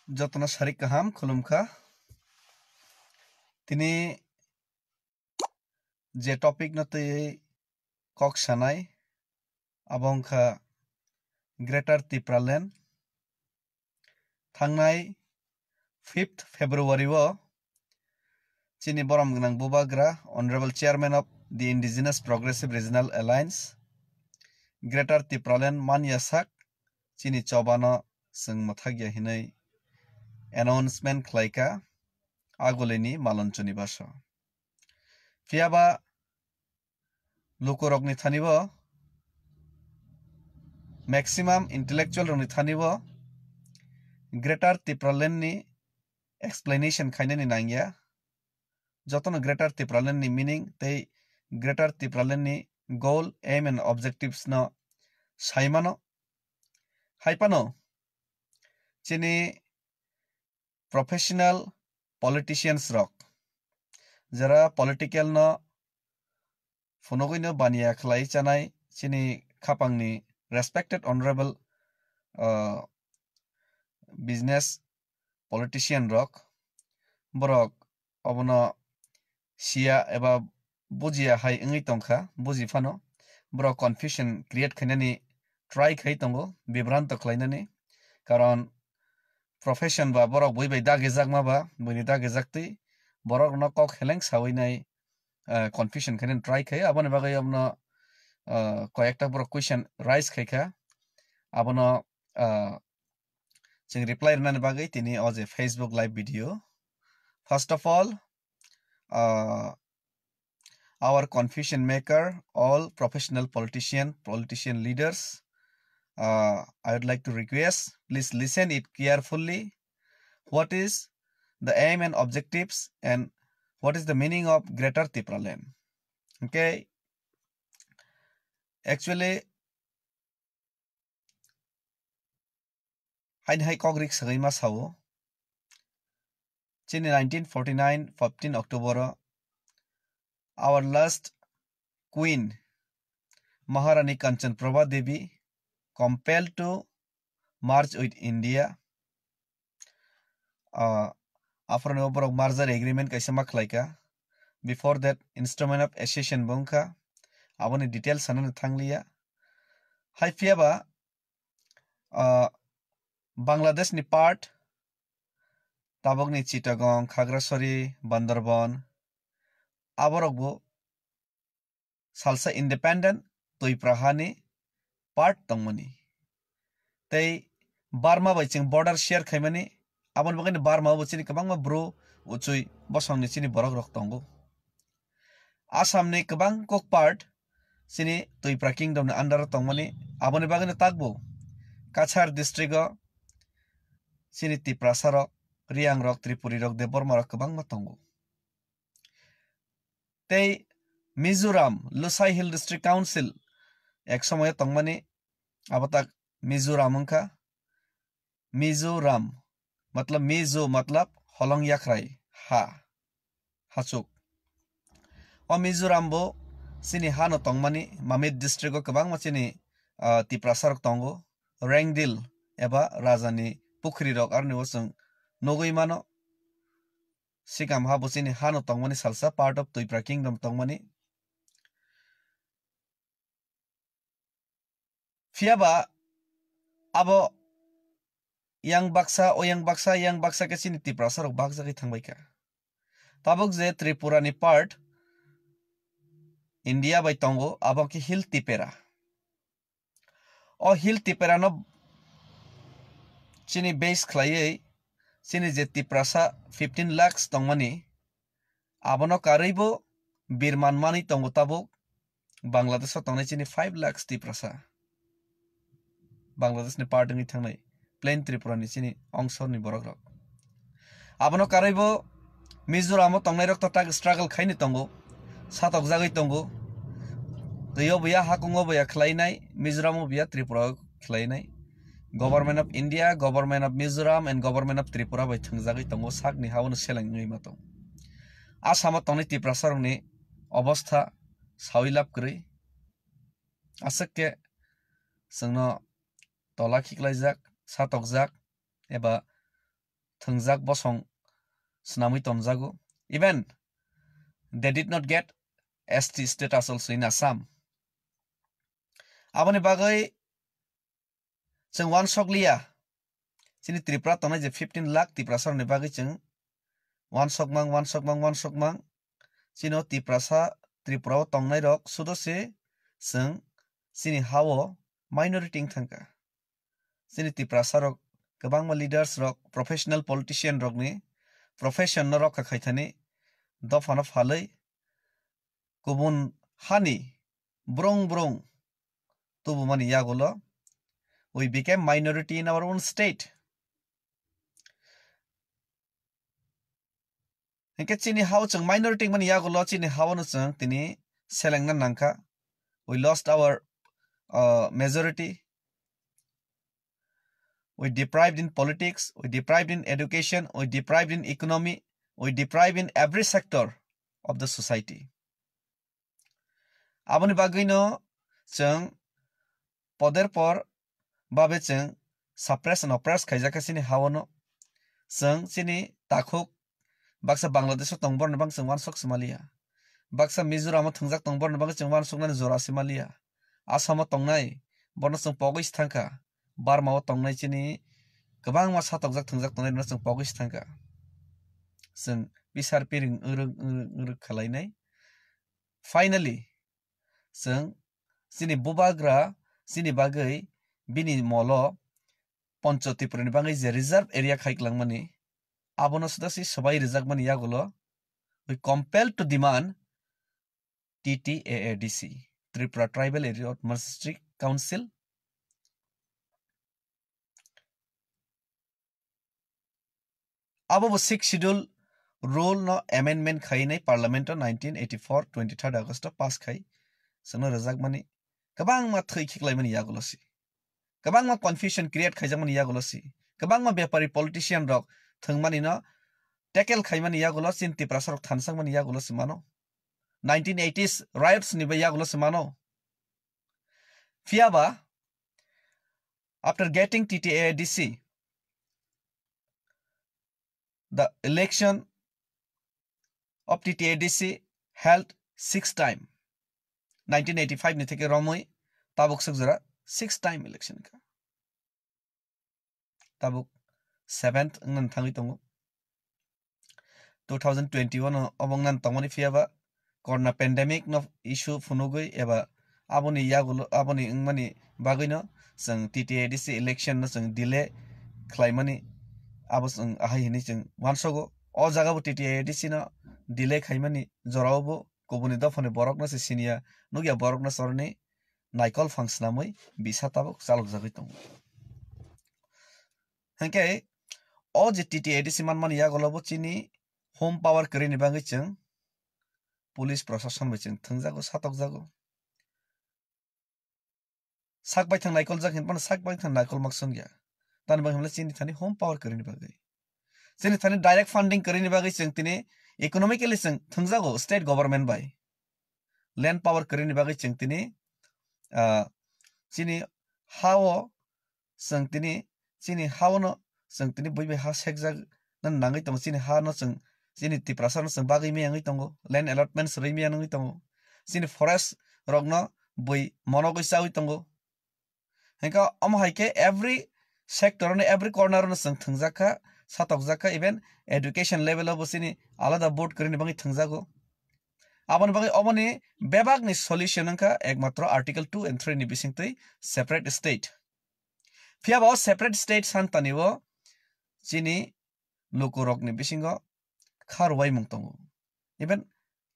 जतना सारि kaham खुलुमखा tini je topic na tui kok sanai abongkha Greater Tipraland thangnai 5th February o chini borom gnang bubagra Honorable Chairman of the Indigenous Progressive Regional Alliance Greater Tipraland Manyasak chini chobano sung mathagya hinai announcement khlaika agolini malonchoni baso fiaba lukorokni thanibo maximum intellectual rokni thanibo Greater Tipraland ni explanation khainani nangya jotono Greater Tipraland ni meaning tei Greater Tipraland ni goal aim and objectives no saimano haipano chini professional politicians rok jara political no phunogui no bania khlai chanai chini khapangni respected honorable business politician rok borok obono sia eba bujia hai ngai tongkha buji phano borok confusion create khainani try khai tongo bibranto khlainani karon profession ba borok boi bai dage jakma ba boini dage jaktui borok no kok heleng sawai nai confusion khainen try khai aboni bagai amno koyekta borok question rise khaikha abono jeng reply rnani bagai tini oje Facebook live video. First of all, our confusion maker, all professional politician leaders, I would like to request, please listen it carefully. What is the aim and objectives and what is the meaning of Greater Tipraland? Okay. Actually, hain hai kogrik sagai masawo. Chini 1949, 15 October, our last queen, Maharani Kanchan Prabha Devi, compelled to march with India. After an over merger agreement kaisa maklaika. Before that, instrument of accession bongka. Aboni details sanan thanglia. Hai fiaba Bangladesh ni part tabok ni Chittagong, Khagrasari, Bandarban aborokbo salsa independent toiprahani part tongmani tei Burma bai ching border share khaimani abon bagani Burma bo chini kabangma bro uchui bosongni chini borok rok tongo Assam ni kabang kok part chini toipra kingdom ni under tongmani aboni bagani takbo Kachar district o chini Tiprasa rok Riang rok Tripuri rok Deborma rok kabangma tongo tei Mizoram Lusai Hill District Council ek somoy tongmani abatak Mizoram ongkha Mizoram matlab Mizo matlab holong yakrai ha hachuk o Mizoram bo chini ha no tongmani Mamit district o kabangma chini Tiprasa rok tongo Rangdil eba Rajani Pukhri rok arni wasung nogoi mano Sikam ha bo chini ha no tongmani salsa part of Toipra kingdom tongmani fiaba abo yang baksa ke chini Tiprasa rok baksa ke thangbaika tabok je Tripura ni part India bai tongo abo ki hill Tipera o hill Tipera no chini base khlaiei chini je Tiprasa 15 lakhs tongmani abono karaibo birman mani tongo tabok Bangladesh o tongnai chini 5 lakhs Tiprasa Bangladesh ni part ni thangnai plain Tripura ni chini ongsor ni borok rok abono karaibo Mizoram o tongnai rok to tag struggle khaini tongo satok jagai tongo toyo buya hakungo buya khlainai Mizoram o buya Tripura khlainai Government of India, Government of Mizoram and Government of Tripura bai thangjagai tongo sakni hawono selangni mato Assam o tongnai Tiprasa rok ni obostha sawilap krui asakke sungno tola khiklaijak satokjak eba thungjak bosong snamui tonjago. Even they did not get ST status also in Assam. Aboni bagai जों wan sokliya sini Tripura tongnai je 15 lakh Tripurasa ni bagai जों wan sokmang sino Tripura tongnai rok sudose जों sini hawo minority thangka sini Tripurasa rok kabangma leaders rok professional politician rok ni profession no rok khaithani dofano phalai kubun hani brong tubumani yagulo we became minority in our own state. Hinke chini how chung minority mani yagulo chini how no chung tini selengna nangka. We lost our majority. We deprived in politics, we deprived in education, we deprived in economy, we deprived in every sector of the society. Aboni bagino chung poder por babe chung suppress and oppress khaijaka sini hawono chung chini takhuk baksa Bangladesh tongbor na bang chung wansok Somalia baksa Mizoram thungjak tongbor na bang chung wansok na Jora Somalia Assam tongnai borno chung pogis thangka Burma tongnai chini kabang ma satokjak thungjak tongnai na chung pogis thangka chung bisar piring uruk khalainai finally chung chini bubagra chini bagai bini molo Ponchotipur ni bangai je reserve area khaiklangmani abono sudasi sabai rejakmani yagulo we compelled to demand TTAADC Tripura Tribal Area Autonomous District Council abo 6th schedule rule no amendment khainai parliament 1984 23rd August pass khai sono rejakmani kabang ma thai khiklaimani yagulosi kabang ma confusion create khaijamani yagulosi kabang ma bepari politician rok thungmani no tackle khaimani yagulo chinti prasarok thansangmani yagulosi mano 1980s riots ni ba yagulosi mano fiaba after getting TTAADC the election of TTAADC held 6 time 1985 ni theke romoi tabuk sugjara 6 time election ka tabuk 7th ngan thangi tongo 2021 obong nan tongmani fiaba corona pandemic no issue funugui eba aboni yagulo aboni ingmani bagino sang TTAADC election no sang delay khlaimani abo sang ahai hini sang wansogo o jaga bo TTAADC no delay khaimani joraubo kubuni dofani borok no se sinia nugya borok no sorni naikol fangsnamui bisa tabuk chalok jagoi tongo hanke o je TTAADC manmani yagulo bo chini home power krini bangai chung police protection by chung thungjago satok jago sakbai thang naikol jak hinpan sakbai thang naikol maksungya tan bang hamla chini thani home power krini bagai chini thani direct funding krini bagai chung tini economically chung thungjago state government by land power krini bagai chung tini chini hawo chung tini chini hawo no chung tini boibe ha sekjak nan nangai tong chini ha no chung chini Tripura no chung bagai me angai tongo land allotments rei me angai tongo chini forest rok no boi monogoi chawi tongo henka am haike every sector no every corner no chung thungjaka satokjaka even education level of chini alada board krini bangai thungjago aboni bagai oboni bebak ni solution angka ekmatro article 2 and 3 ni bisingtui separate state fiaba separate state santaniwo chini lukurok ni bisingo kharwai mungtongo even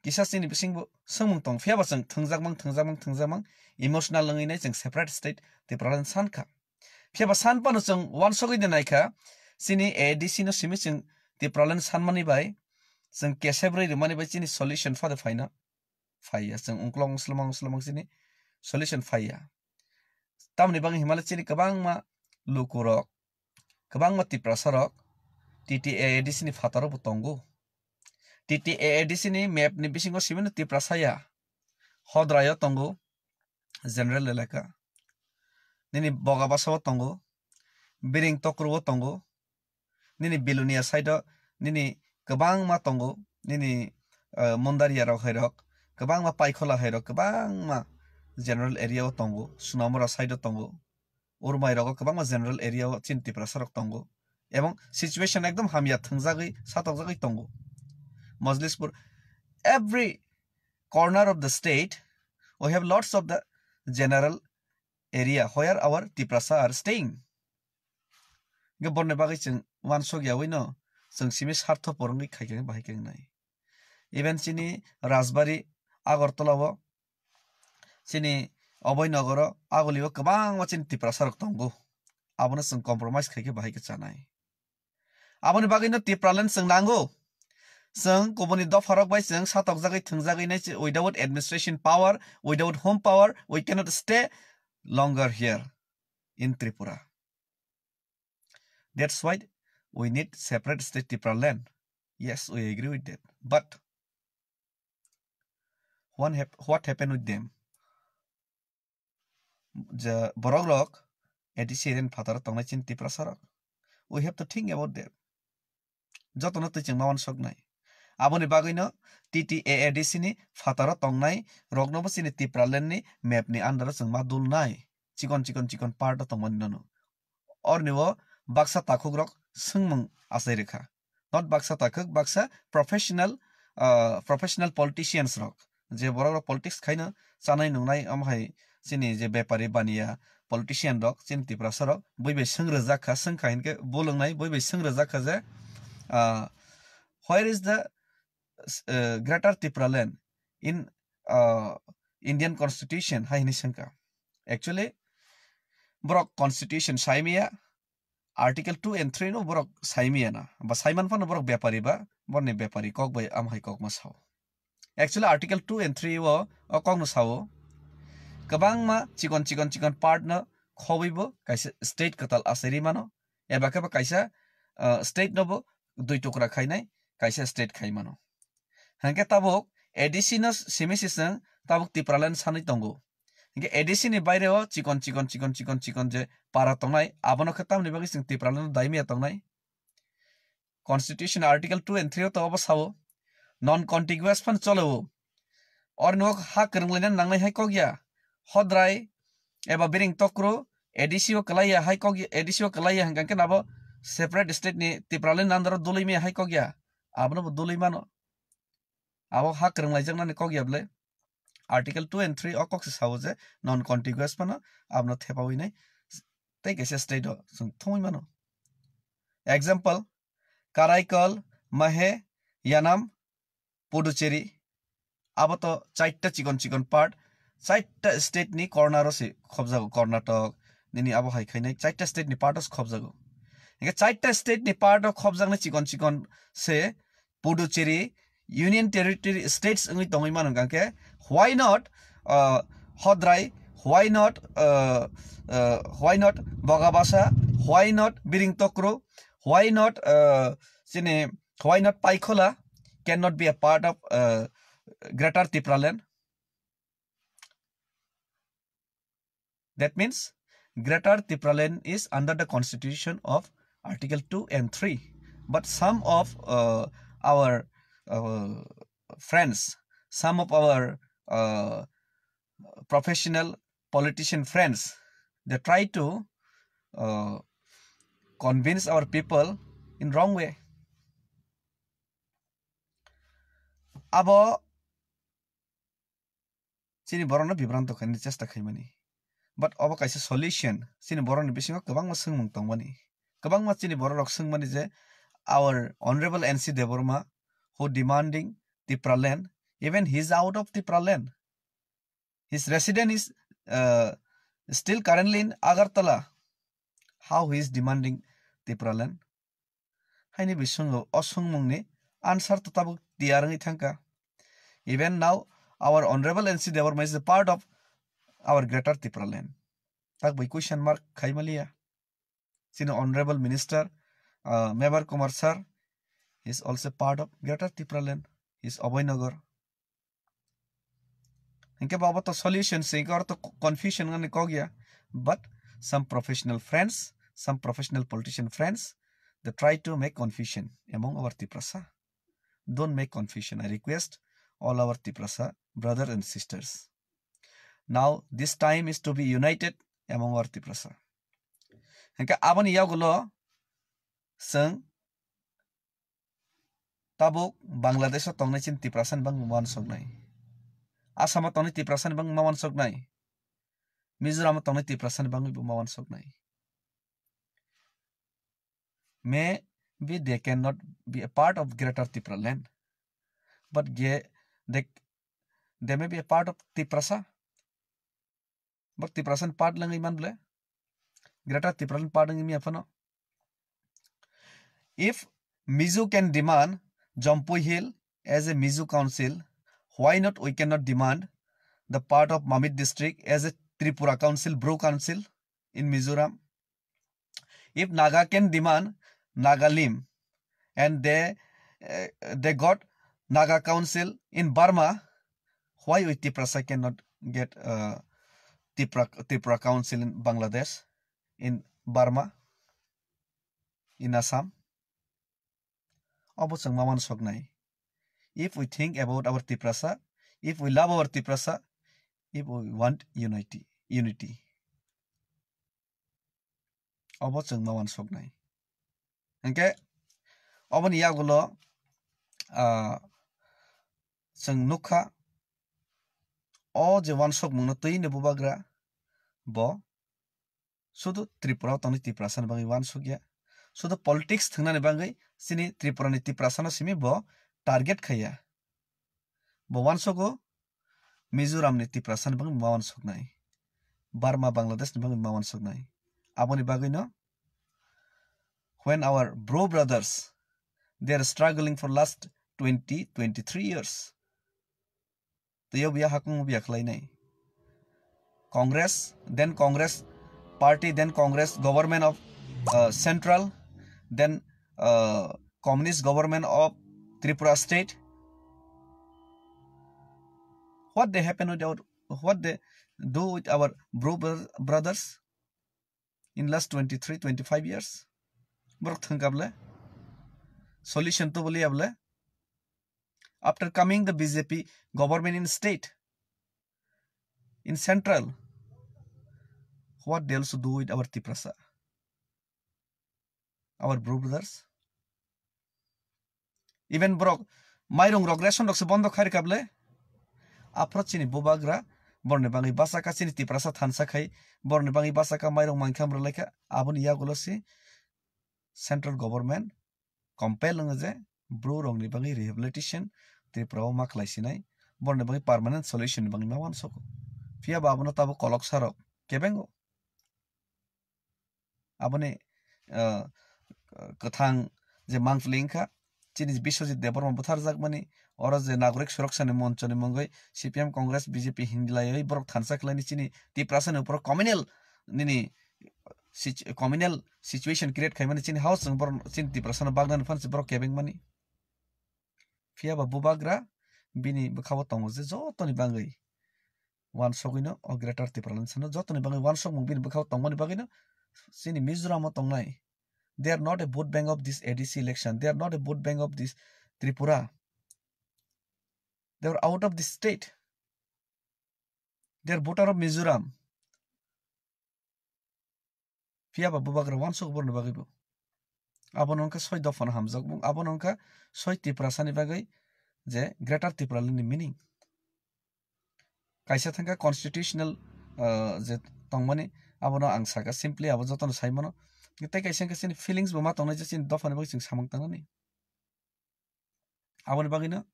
kisa chini bisingbo sengmung tong fiaba chung thungjakmang emotional langai nai chung separate state Tripura sanka fiaba sanpano chung wansogoi de naikha chini AADC no simi chung Tripura sanmani bai chung kesebroi remani bai chini solution fada faina faiya chung ungklong slomang chini solution faiya tamni bang himala chini kabangma lukurok kabangma Tripura sarok TTAADC ni fataro butongo TTAADC ni map ni bisingo simino Tripura saya hodrayo tongo general elaka nini bogabasa tongo biring tokro tongo nini Bilunia side nini kebang ma tongo nini Mondaria rok hairok kebang ma Paikhola hairok kebang ma general area o tongo Sunamura side tongo Urmai rok kebang ma general area o chin Tripura rok tongo ebong situation ekdom hamya thungjagui satokjagui tongo Majlispur every corner of the state we have lots of the general area where our Tiprasa are staying. Geborne bagai cheng wan sogya wino cheng simi sartho porongi khaikeng bahikeng nai. Even chini Rajbari Agartala wo chini Oboynagoro agoliwo kebang wa chini Tiprasa rok tongo. Abona cheng compromise khaike bahike chanai. Aboni bagai no Tipraland cheng nango. Seng kubuni dofarok by seng satok jagai thungjagai nai without administration power, without home power, we cannot stay longer here in Tripura. That's why we need separate state Tripura land. Yes, we agree with that. But what happened with them? The Boroglok, Edisian Patar Tonachin Tripura Sarak. We have to think about that. Jotono teaching Mawan Sognai. Aboni bagino TTAADC ni fatara tongnai rognobo sini Tipraland ni map ni andara seng madul nai chikon part tongmani nono or niwo baksa takuk rok sengmung asai rekha not baksa takuk baksa professional politicians rok je borok politics khaina chanai nungnai amhai sini je bepari baniya politician rok sini Tripura sarok boibe sengrejaka sengkhainke bolongnai boibe sengrejaka je where is the Greater Tipraland in Indian Constitution hai nisanka. Actually, Brok Constitution Saimia Article 2 and 3 no Brok Saimia na. Ba Saiman fa no Brok Bepari ba borne Bepari kok by amhai kok masao. Actually, Article 2 and 3 wo kok no sao. Kabang ma chikon part na khobibo kaisa state katal aseri mano. Eba ka ba kaisa state no bo dui tukra khainai kaisa state khai mano. Hangke tabuk ADC no simisiseng tabuk Tipraland sanai tongo. Hangke ADC ni baire o chikon je para tongnai abono khatam ni bagi sing Tipraland daimia tongnai. Constitution Article 2 and 3 to obasawo non contiguous fan cholo. Or no ha kerenglenan nangnai hai kogya. Hodrai eba biring tokro ADC o kalaya hai kogya ADC o kalaya hangke nabo separate state ni Tipraland andaro dulimi hai kogya. Abono dulimano abo hak kerenglaijang nani kogyable Article 2 and 3 okok sawje non contiguous pano abno thepawi nai tei kaisa state sung thoi mano example Karaikal Mahe Yanam Puducherry abo to chaita chikon part chaita state ni corner se khobjago Karnataka nini abo hai khainai chaita state ni part os khobjago enge chaita state ni part of khobjagna chikon se Puducherry Union Territory States ngui tongoi mano gangke why not Hodrai why not Bogabasa why not Biring Tokro why not why not Paikhola cannot be a part of Greater Tipraland. That means Greater Tipraland is under the constitution of Article 2 and 3 but some of our friends, some of our professional politician friends, they try to convince our people in wrong way. Abo sini borona bibranto khani chesta khaimani but abo kaisa solution sini borona bisingo kobang ma sengmung tongmani kobang ma sini borok sengmani je our honorable NC Deborma who demanding Tipraland, even he is out of Tipraland. His resident is still currently in Agartala. How he is demanding Tipraland? Haini bisungo osungmungni answer to tabuk diarangi thanka. Even now, our honorable NC Deborma is a part of our Greater Tipraland. Tak by question mark khaimalia. Sino honorable minister Mebar Kumar sir. He is also part of Greater Tipraland. He is Oboynagar. Inke baba to solution se or to confusion ngani kogya. But some professional friends, some professional politician friends, they try to make confusion among our Tiprasa. Don't make confusion. I request all our Tiprasa brothers and sisters. Now this time is to be united among our Tiprasa. Hingga abon yagulo seng tabuk Bangladesh tongnai chin Tiprasan bang mawan sognai. Asam tongnai Tiprasan bang mawan sognai. Mizoram tongnai Tiprasan bang mawan sognai. Maybe they cannot be a part of Greater Tipra land, but they may be a part of Tiprasa. But Tiprasan part lang iman ble. Greater Tiprasan part lang imi apano. If Mizo can demand Jampui Hill as a Mizo council, why not we cannot demand the part of Mamit district as a Tripura council, Bro council in Mizoram? If Naga can demand Nagalim and they got Naga council in Burma, why we Tiprasa cannot get Tripura council in Bangladesh, in Burma, in Assam? Obosang maman sognai. If we think about our Tiprasa, if we love our Tiprasa, if we want unity. Obosang maman sognai. Okay? Oban yagulo seng nukha o je wan sok mungno tui ne bubagra bo sudu Tripura toni Tiprasan bangi wan sokya sudu politics thangna ne bangai sini Tripura ni Tiprasana simi bo target khaya bo wan soko Mizoram ni Tiprasan bangi mawan soknai Burma Bangladesh ni bangi mawan soknai aboni bagai no when our bro brothers they are struggling for last 23 years Tiyo biya hakung biya khlai nai Congress party, then Congress government of central, then communist government of Tripura state. What they do with our bro brothers in last 23-25 years? Brok thangable solution to boli able. After coming the BJP government in state, in central, what they also do with our Tiprasa, our bro brothers? Even brok mairung regression dok sebondo khari kable approach ni bubagra borne bangi basaka sini Tiprasa thansa khai borne bangi basaka mairung mangkham releka abon yagolosi central government compel ngje bro rong ni bangi rehabilitation Tripura ma khlaisinai borne bangi permanent solution bangi ma wan soko fia babono tabo kolok sarok kebengo abone kathang je mangflingkha chini Biswajit Deborma butharjak mani oro je nagorik surakshani moncho ni mongoi CPM Congress BJP hindlai borok thansa khlai ni chini Tiprasa ni upor communal situation create khai mani chini house bor chini Tiprasa na bagdan fan borok kebeng mani fia ba bubagra bini bkhabo tongo je jotoni bangai wan sogino o Greater Tripura land sano jotoni bangai wan sok mung bini bkhabo tongmani bagino sini Mizoram tongnai. They are not a vote bank of this ADC election. They are not a vote bank of this Tripura. They are out of the state. They are voter of Mizoram. Fia ba bubagra wan sok borne bagibo. Abon onka soy dofan hamjak bung abon onka soy Tiprasa ni bagai je Greater Tripura ni meaning. Kaisa thangka constitutional je tongmani abono ang saka simply abo jotono saimono kita kaisa kaisa feelings bama tongnai je sin dofan bagi sing samang tangani aboni bagino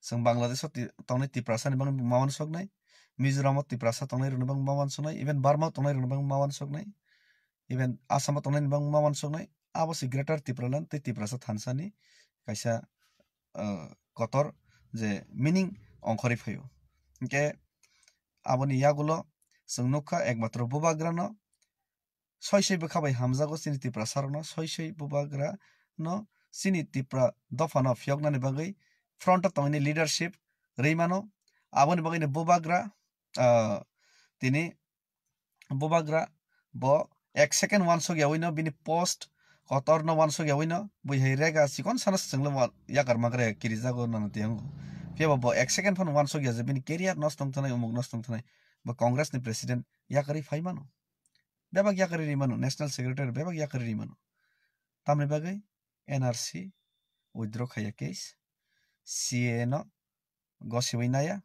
sing Bangladesh tongnai Tiprasa ni bang mawan sognai Mizoram Tiprasa tongnai rune bang mawan sognai even Burma tongnai rune bang mawan sognai even Assam tongnai bang mawan sognai abo si Greater Tripura land te Tiprasa thansani kaisa kotor je meaning ongkhori phayo ke aboni yagulo sing nukha ekmatro bubagra no soy bkhabai hamjago sini Tiprasa no soy bubagra no sini Tripura dofano phyognani bagai front of tongni leadership reimano aboni bagai ne bubagra tini bubagra bo 1 second 1 sogya wino bini post kotor no wan sogya wino bui hai rega sikon sanas chunglo yakar magre kirijago nana tiango pia bo 1 second phone wan sogya je bini career nostong thanai umuk nostong thanai bo congress ni president yakari faimano bebak yakari rimano national secretary bebak yakari rimano tamni bagai NRC withdraw khaya case CA no gosiwai naya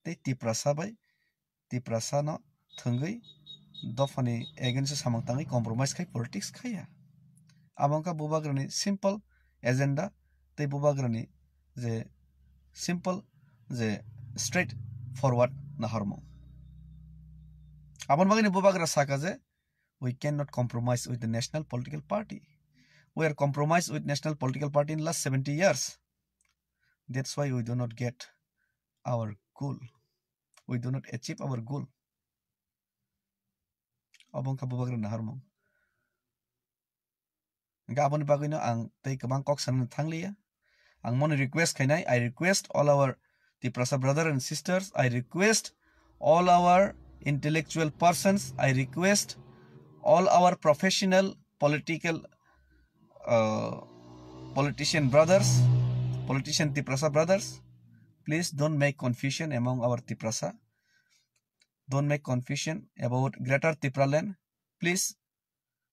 tei tiprasa bai tiprasa no thungui dofani against samang tangai compromise khai politics khaya amongka bubagrani simple agenda tei bubagrani je simple je straight forward na harmo abon bagini bubagra saka je we cannot compromise with the national political party. We are compromised with national political party in last 70 years. That's why we do not get our goal. We do not achieve our goal. Abong kabubagra na harmo. Gabon bagino ang tei kabang kok san thanglia. Ang mon request kainai I request all our Tiprasa brother and sisters. I request all our intellectual persons. I request all our professional politician brothers, politician Tiprasa brothers, please don't make confusion among our Tiprasa. Don't make confusion about Greater Tipraland. Please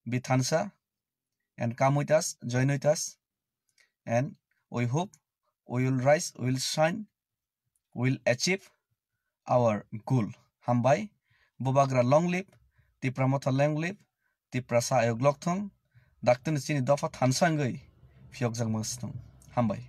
be Thansa and come with us, join with us, and we hope we will rise, we will shine, we will achieve our goal. Hambai, Bubagra long live, Tipramotha long live, Tiprasa ayoglok thong, Daktun chini dofa Thansa ngai, Fyokjang mastong. Hambai.